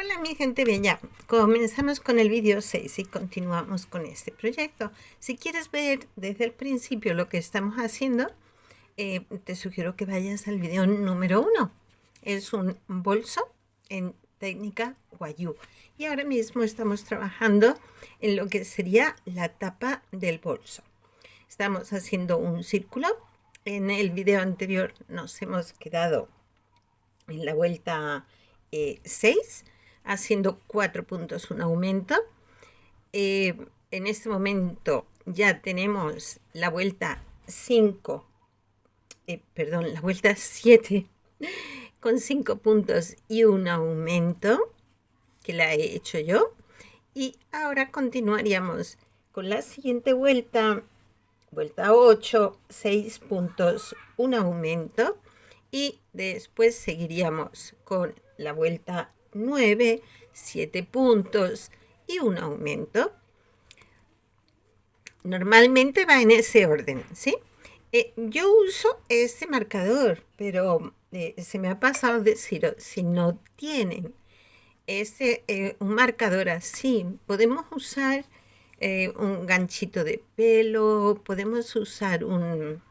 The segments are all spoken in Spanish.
Hola mi gente bella, comenzamos con el vídeo 6 y continuamos con este proyecto. Si quieres ver desde el principio lo que estamos haciendo, te sugiero que vayas al vídeo número 1. Es un bolso en técnica Wayuu y ahora mismo estamos trabajando en lo que sería la tapa del bolso. Estamos haciendo un círculo. En el vídeo anterior nos hemos quedado en la vuelta 6, haciendo 4 puntos, un aumento. En este momento ya tenemos la vuelta 5, la vuelta 7 con 5 puntos y un aumento que la he hecho yo. Y ahora continuaríamos con la siguiente vuelta, vuelta 8, 6 puntos, un aumento. Y después seguiríamos con la vuelta 9, 7 puntos y un aumento. Normalmente va en ese orden, ¿sí? Yo uso este marcador, pero se me ha pasado deciros, si no tienen un marcador así, podemos usar un ganchito de pelo, podemos usar un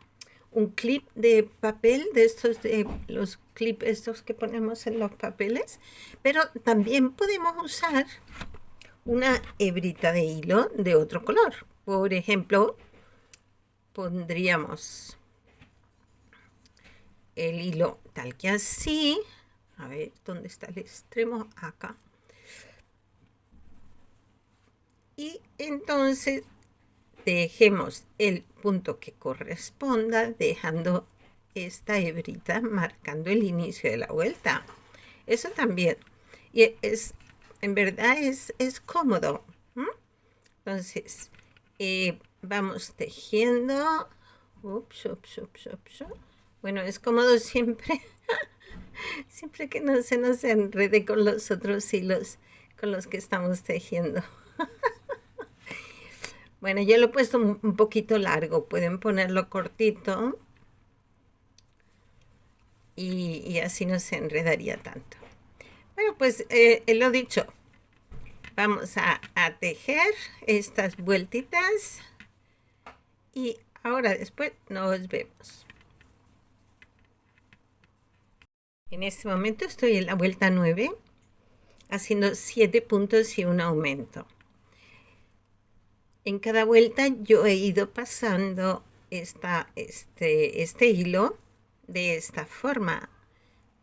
clip de papel, de estos, de los clips estos que ponemos en los papeles, pero también podemos usar una hebrita de hilo de otro color. Por ejemplo, pondríamos el hilo tal que así. A ver, ¿dónde está el extremo? Acá. Y entonces dejemos el punto que corresponda, dejando esta hebrita marcando el inicio de la vuelta. Eso también. Y en verdad es cómodo. Entonces, vamos tejiendo. Bueno, es cómodo siempre, siempre que no se nos enrede con los otros hilos con los que estamos tejiendo. Bueno, yo lo he puesto un poquito largo, pueden ponerlo cortito y así no se enredaría tanto. Bueno, pues lo dicho, vamos a tejer estas vueltitas y ahora después nos vemos. En este momento estoy en la vuelta 9, haciendo 7 puntos y un aumento. En cada vuelta yo he ido pasando este hilo de esta forma.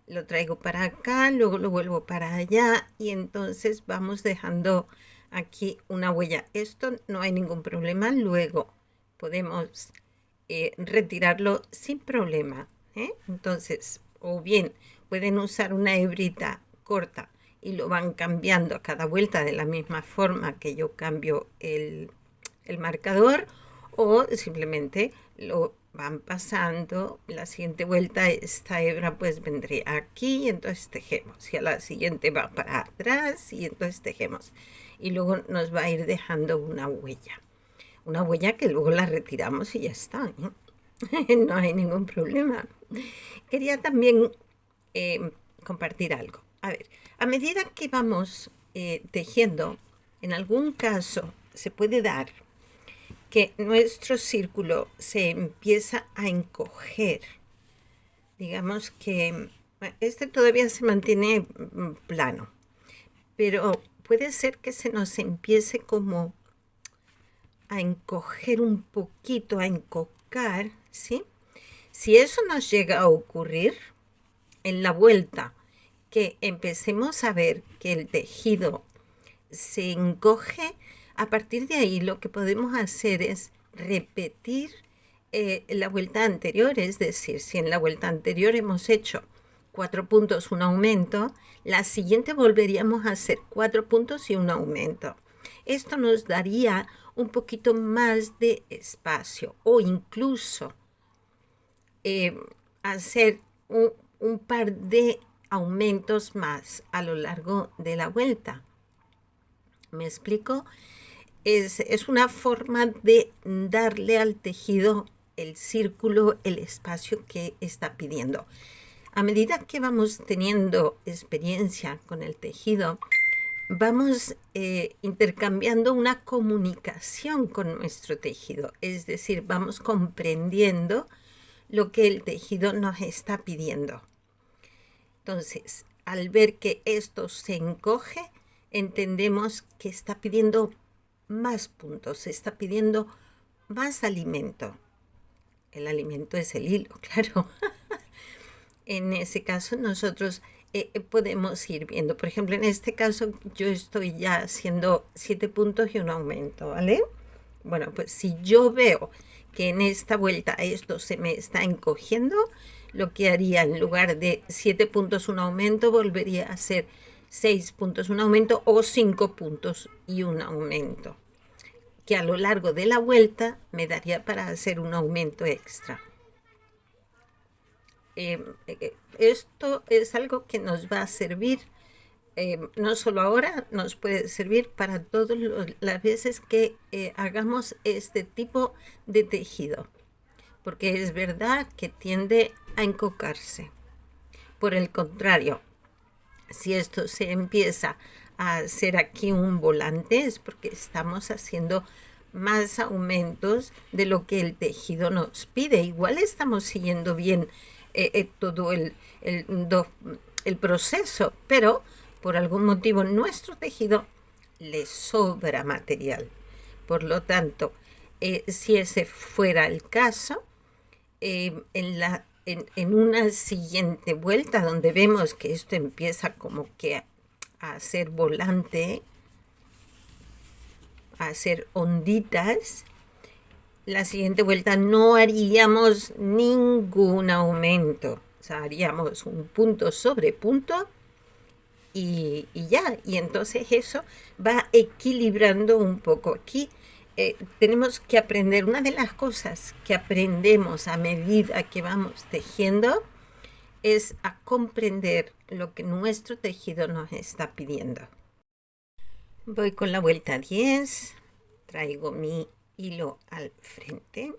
Lo traigo para acá, luego lo vuelvo para allá y entonces vamos dejando aquí una huella. Esto no hay ningún problema, luego podemos retirarlo sin problema. Entonces, o bien pueden usar una hebrita corta y lo van cambiando a cada vuelta de la misma forma que yo cambio el marcador, o simplemente lo van pasando. La siguiente vuelta esta hebra pues vendría aquí y entonces tejemos, y a la siguiente va para atrás y entonces tejemos, y luego nos va a ir dejando una huella que luego la retiramos y ya está, no hay ningún problema. Quería también compartir algo. A ver, a medida que vamos tejiendo, en algún caso se puede dar que nuestro círculo se empieza a encoger. Digamos que este todavía se mantiene plano, pero puede ser que se nos empiece como a encoger un poquito, a encocar, ¿sí? Si eso nos llega a ocurrir en la vuelta, que empecemos a ver que el tejido se encoge, a partir de ahí lo que podemos hacer es repetir la vuelta anterior. Es decir, si en la vuelta anterior hemos hecho 4 puntos, un aumento, la siguiente volveríamos a hacer 4 puntos y un aumento. Esto nos daría un poquito más de espacio, o incluso hacer un par de aumentos más a lo largo de la vuelta. ¿Me explico? Es una forma de darle al tejido el círculo, el espacio que está pidiendo. A medida que vamos teniendo experiencia con el tejido, vamos intercambiando una comunicación con nuestro tejido, es decir, vamos comprendiendo lo que el tejido nos está pidiendo. Entonces, al ver que esto se encoge, entendemos que está pidiendo más puntos, está pidiendo más alimento. El alimento es el hilo, claro. En ese caso nosotros podemos ir viendo. Por ejemplo, en este caso yo estoy ya haciendo 7 puntos y un aumento, ¿vale? Bueno, pues si yo veo que en esta vuelta esto se me está encogiendo, lo que haría en lugar de 7 puntos un aumento, volvería a ser 6 puntos un aumento o 5 puntos y un aumento, que a lo largo de la vuelta me daría para hacer un aumento extra. Esto es algo que nos va a servir, no solo ahora, nos puede servir para todas las veces que hagamos este tipo de tejido, porque es verdad que tiende a encocarse. Por el contrario, si esto se empieza a hacer aquí un volante, es porque estamos haciendo más aumentos de lo que el tejido nos pide. Igual estamos siguiendo bien todo el proceso, pero por algún motivo nuestro tejido le sobra material. Por lo tanto, si ese fuera el caso, en una siguiente vuelta donde vemos que esto empieza como que a hacer volante, a hacer onditas, la siguiente vuelta no haríamos ningún aumento. O sea, haríamos un punto sobre punto y ya. Y entonces eso va equilibrando un poco. Aquí tenemos que aprender, una de las cosas que aprendemos a medida que vamos tejiendo es a comprender lo que nuestro tejido nos está pidiendo. Voy con la vuelta 10, traigo mi hilo al frente,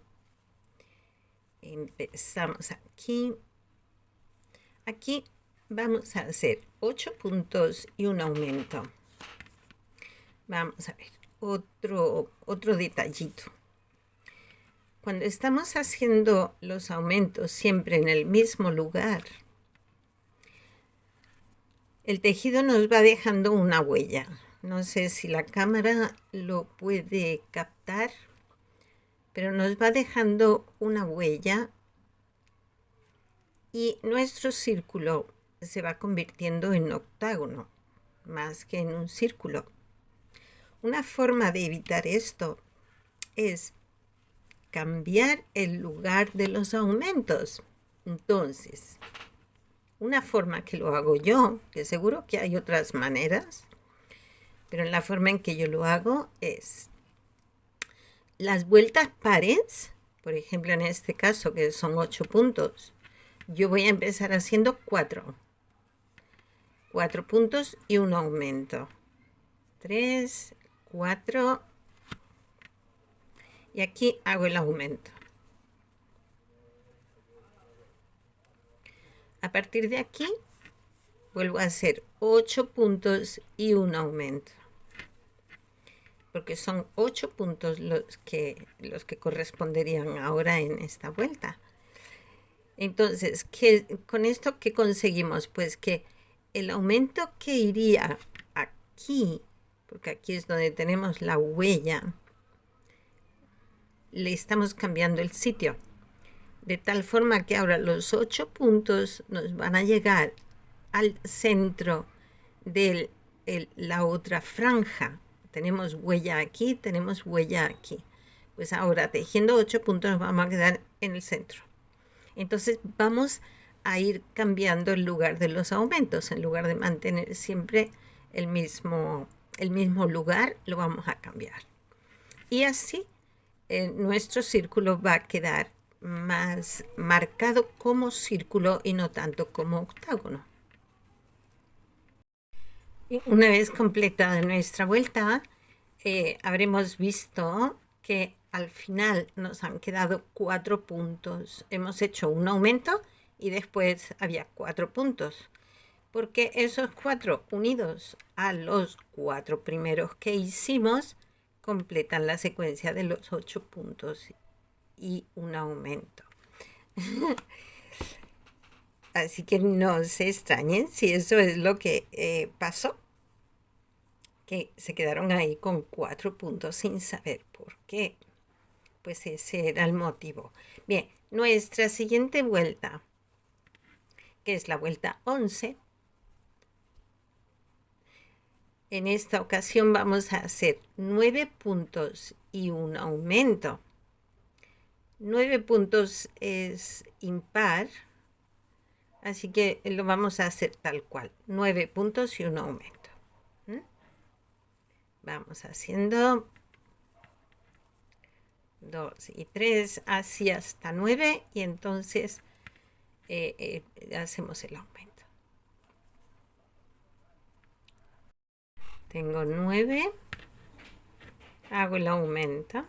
empezamos aquí. Aquí vamos a hacer 8 puntos y un aumento. Vamos a ver otro detallito. Cuando estamos haciendo los aumentos siempre en el mismo lugar, el tejido nos va dejando una huella. No sé si la cámara lo puede captar, pero nos va dejando una huella y nuestro círculo se va convirtiendo en octágono, más que en un círculo. Una forma de evitar esto es cambiar el lugar de los aumentos. Entonces, una forma que lo hago yo, que seguro que hay otras maneras, pero la forma en que yo lo hago es las vueltas pares, por ejemplo en este caso que son 8 puntos, yo voy a empezar haciendo 4 puntos y un aumento. 3, 4 y aquí hago el aumento. A partir de aquí vuelvo a hacer 8 puntos y un aumento, porque son 8 puntos los que corresponderían ahora en esta vuelta. Entonces, con esto qué conseguimos? Pues que el aumento que iría aquí, porque aquí es donde tenemos la huella, le estamos cambiando el sitio, de tal forma que ahora los 8 puntos nos van a llegar al centro de la otra franja. Tenemos huella aquí, tenemos huella aquí. Pues ahora tejiendo 8 puntos nos vamos a quedar en el centro. Entonces vamos a ir cambiando el lugar de los aumentos. En lugar de mantener siempre el mismo lugar, lo vamos a cambiar. Y así nuestro círculo va a quedar más marcado como círculo y no tanto como octágono. Y una vez completada nuestra vuelta, habremos visto que al final nos han quedado 4 puntos. Hemos hecho un aumento y después había 4 puntos. porque esos 4 unidos a los 4 primeros que hicimos completan la secuencia de los 8 puntos y un aumento. Así que no se extrañen si eso es lo que pasó, que se quedaron ahí con 4 puntos sin saber por qué. Pues ese era el motivo. Bien, nuestra siguiente vuelta, que es la vuelta 11. En esta ocasión vamos a hacer 9 puntos y un aumento. 9 puntos es impar, así que lo vamos a hacer tal cual. 9 puntos y un aumento. Vamos haciendo 2 y 3, así hasta 9, y entonces hacemos el aumento. Tengo 9, hago el aumento.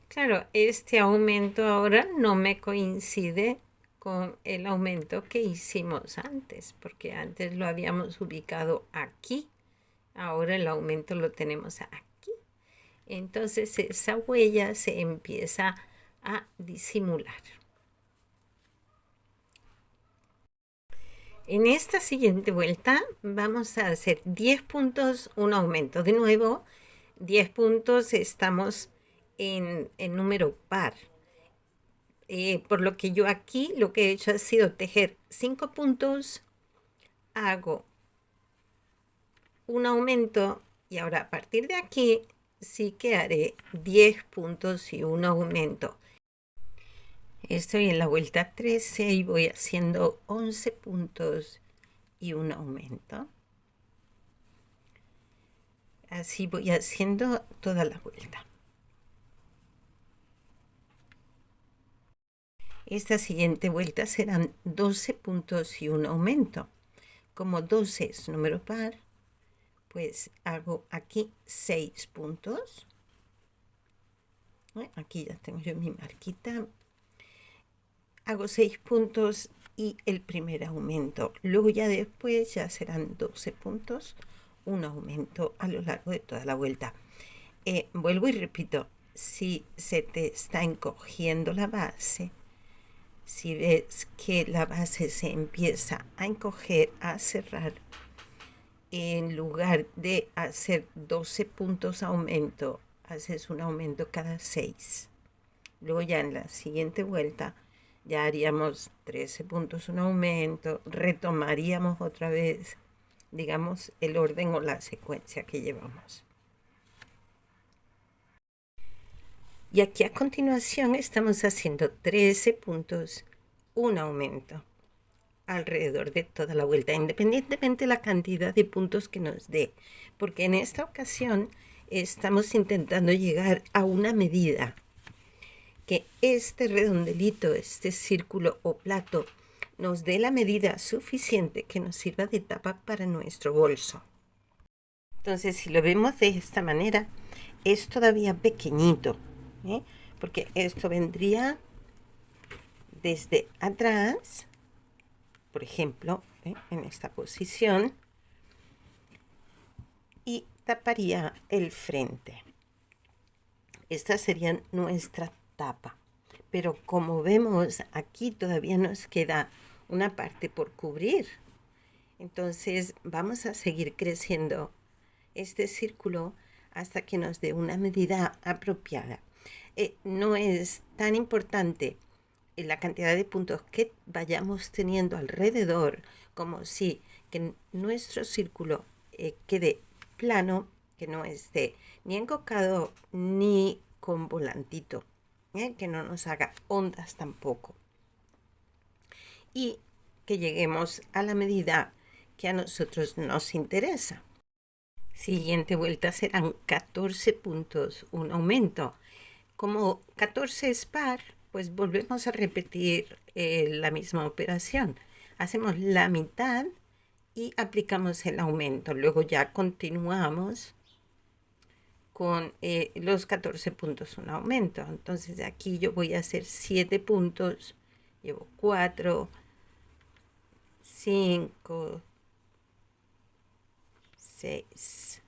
Claro, este aumento ahora no me coincide con el aumento que hicimos antes, porque antes lo habíamos ubicado aquí. Ahora el aumento lo tenemos aquí. Entonces esa huella se empieza a disimular. En esta siguiente vuelta vamos a hacer 10 puntos, un aumento. De nuevo, 10 puntos, estamos en número par. Por lo que yo aquí lo que he hecho ha sido tejer 5 puntos, hago un aumento y ahora a partir de aquí sí que haré 10 puntos y un aumento. Estoy en la vuelta 13 y voy haciendo 11 puntos y un aumento. Así voy haciendo toda la vuelta. Esta siguiente vuelta serán 12 puntos y un aumento. Como 12 es número par, pues hago aquí 6 puntos. Aquí ya tengo yo mi marquita. Hago 6 puntos y el primer aumento. Luego ya después ya serán 12 puntos, un aumento a lo largo de toda la vuelta. Vuelvo y repito, si se te está encogiendo la base, si ves que la base se empieza a encoger, a cerrar, en lugar de hacer 12 puntos aumento, haces un aumento cada 6. Luego ya en la siguiente vuelta ya haríamos 13 puntos, un aumento, retomaríamos otra vez, digamos, el orden o la secuencia que llevamos. Y aquí a continuación estamos haciendo 13 puntos, un aumento alrededor de toda la vuelta, independientemente de la cantidad de puntos que nos dé, porque en esta ocasión estamos intentando llegar a una medida, que este redondelito, este círculo o plato, nos dé la medida suficiente que nos sirva de tapa para nuestro bolso. Entonces, si lo vemos de esta manera, es todavía pequeñito, porque esto vendría desde atrás, por ejemplo, en esta posición, y taparía el frente. Esta sería nuestra tapa, pero como vemos aquí todavía nos queda una parte por cubrir, entonces vamos a seguir creciendo este círculo hasta que nos dé una medida apropiada. No es tan importante la cantidad de puntos que vayamos teniendo alrededor, como si que nuestro círculo quede plano, que no esté ni encocado ni con volantito, que no nos haga ondas tampoco, y que lleguemos a la medida que a nosotros nos interesa. Siguiente vuelta serán 14 puntos, un aumento. Como 14 es par, pues volvemos a repetir la misma operación. Hacemos la mitad y aplicamos el aumento. Luego ya continuamos con los 14 puntos, un aumento. Entonces aquí yo voy a hacer 7 puntos, llevo 4, 5, 6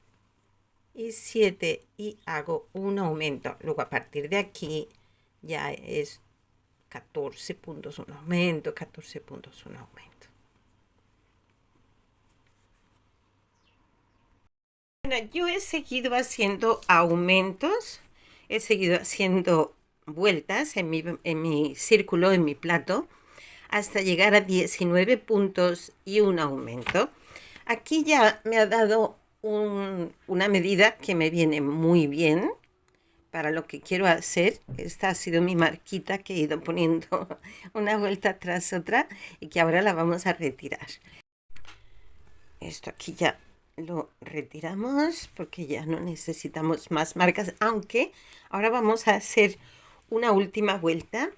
y 7 y hago un aumento. Luego a partir de aquí ya es 14 puntos un aumento, 14 puntos un aumento. Bueno, yo he seguido haciendo aumentos, he seguido haciendo vueltas en mi círculo, en mi plato, hasta llegar a 19 puntos y un aumento. Aquí ya me ha dado una medida que me viene muy bien para lo que quiero hacer. Esta ha sido mi marquita que he ido poniendo una vuelta tras otra y que ahora la vamos a retirar. Esto aquí ya lo retiramos porque ya no necesitamos más marcas, aunque ahora vamos a hacer una última vuelta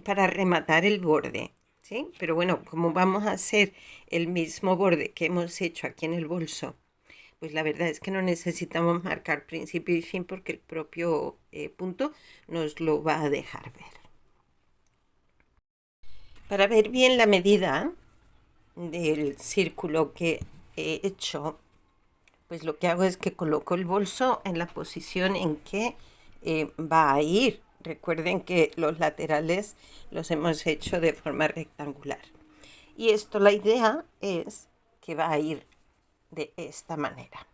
para rematar el borde, ¿sí? Pero bueno, como vamos a hacer el mismo borde que hemos hecho aquí en el bolso, pues la verdad es que no necesitamos marcar principio y fin porque el propio punto nos lo va a dejar ver. Para ver bien la medida del círculo que he hecho, pues lo que hago es que coloco el bolso en la posición en que va a ir. Recuerden que los laterales los hemos hecho de forma rectangular. Y esto, la idea es que va a ir de esta manera.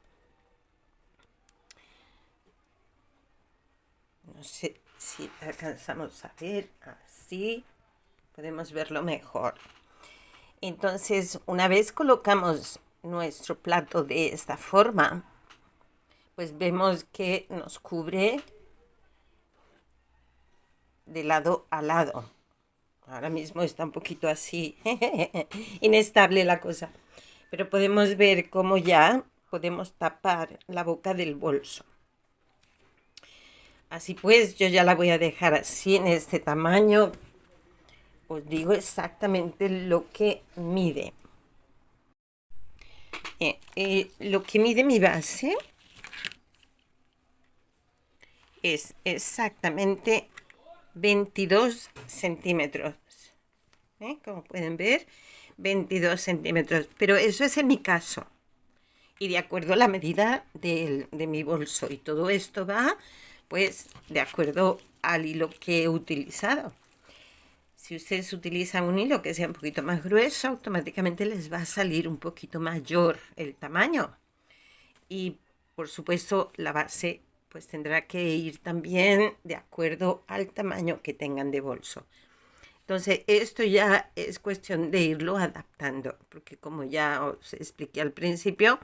No sé si alcanzamos a ver así, podemos verlo mejor. Entonces, una vez colocamos nuestro plato de esta forma, pues vemos que nos cubre de lado a lado. Ahora mismo está un poquito así inestable la cosa, pero podemos ver cómo ya podemos tapar la boca del bolso. Así pues, yo ya la voy a dejar así en este tamaño. Os digo exactamente lo que mide. Lo que mide mi base es exactamente 22 centímetros. Como pueden ver, 22 centímetros. Pero eso es en mi caso. Y de acuerdo a la medida de mi bolso. Y todo esto va, pues, de acuerdo al hilo que he utilizado. Si ustedes utilizan un hilo que sea un poquito más grueso, automáticamente les va a salir un poquito mayor el tamaño. Y, por supuesto, la base pues tendrá que ir también de acuerdo al tamaño que tengan de bolso. Entonces, esto ya es cuestión de irlo adaptando, porque como ya os expliqué al principio,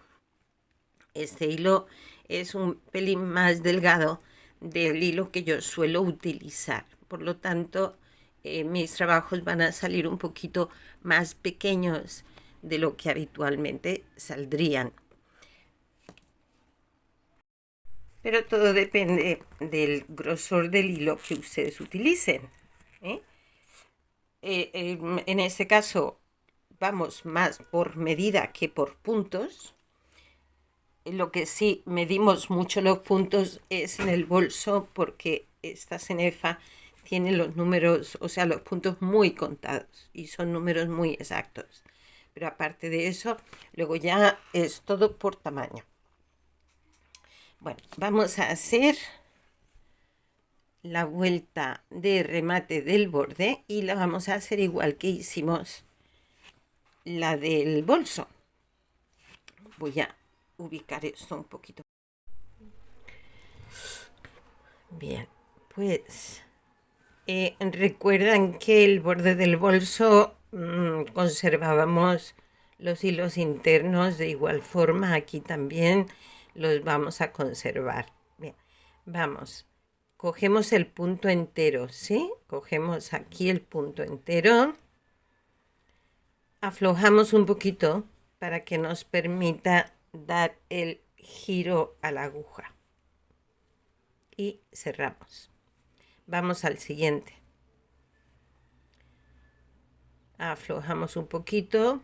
este hilo es un pelín más delgado del hilo que yo suelo utilizar. Por lo tanto, mis trabajos van a salir un poquito más pequeños de lo que habitualmente saldrían. Pero todo depende del grosor del hilo que ustedes utilicen. En este caso vamos más por medida que por puntos. Lo que sí medimos mucho los puntos es en el bolso porque esta cenefa tiene los números, o sea, los puntos muy contados y son números muy exactos. Pero aparte de eso, luego ya es todo por tamaño. Bueno, vamos a hacer la vuelta de remate del borde y la vamos a hacer igual que hicimos la del bolso. Voy a ubicar esto un poquito. Bien, pues recuerdan que el borde del bolso conservábamos los hilos internos de igual forma, aquí también los vamos a conservar. Bien, vamos, cogemos el punto entero, ¿sí? Cogemos aquí el punto entero, aflojamos un poquito para que nos permita dar el giro a la aguja y cerramos. Vamos al siguiente. Aflojamos un poquito,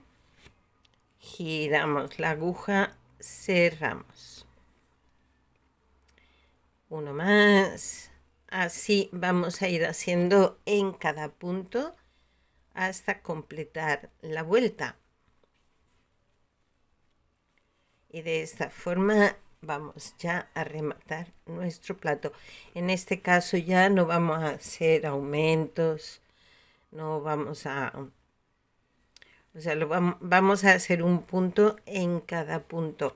giramos la aguja, cerramos. Uno más. Así vamos a ir haciendo en cada punto hasta completar la vuelta. Y de esta forma vamos ya a rematar nuestro plato. En este caso ya no vamos a hacer aumentos, no vamos a, o sea, vamos a hacer un punto en cada punto.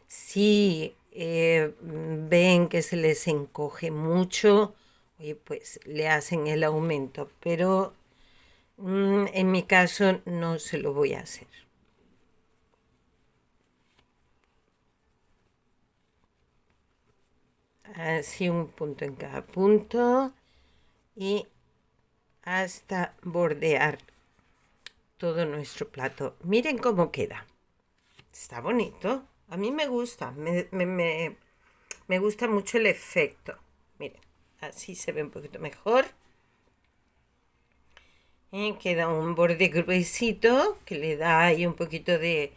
Si ven que se les encoge mucho, oye, pues le hacen el aumento, pero en mi caso no se lo voy a hacer. Así un punto en cada punto y hasta bordear todo nuestro plato. Miren cómo queda. Está bonito. A mí me gusta. Me gusta mucho el efecto. Miren, así se ve un poquito mejor. Y queda un borde gruesito que le da ahí un poquito de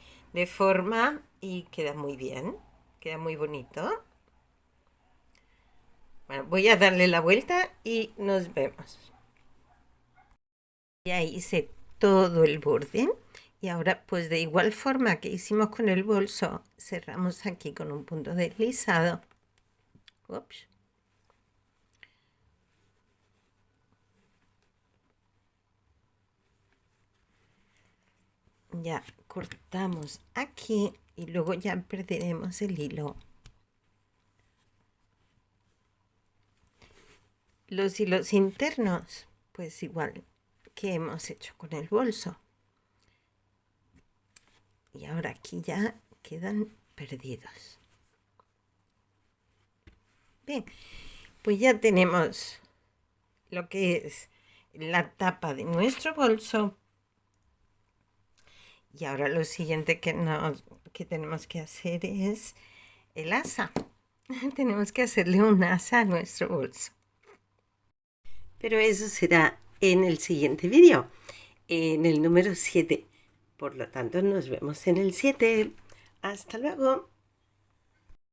forma y queda muy bien. Queda muy bonito. Bueno, voy a darle la vuelta y nos vemos. Ya hice todo el borde y ahora pues de igual forma que hicimos con el bolso, cerramos aquí con un punto deslizado. Ups. Ya cortamos aquí y luego ya perderemos el hilo. Los hilos internos, pues igual que hemos hecho con el bolso. Y ahora aquí ya quedan perdidos. Bien, pues ya tenemos lo que es la tapa de nuestro bolso. Y ahora lo siguiente que tenemos que hacer es el asa. Tenemos que hacerle un asa a nuestro bolso. Pero eso será en el siguiente vídeo, en el número 7. Por lo tanto, nos vemos en el 7. Hasta luego.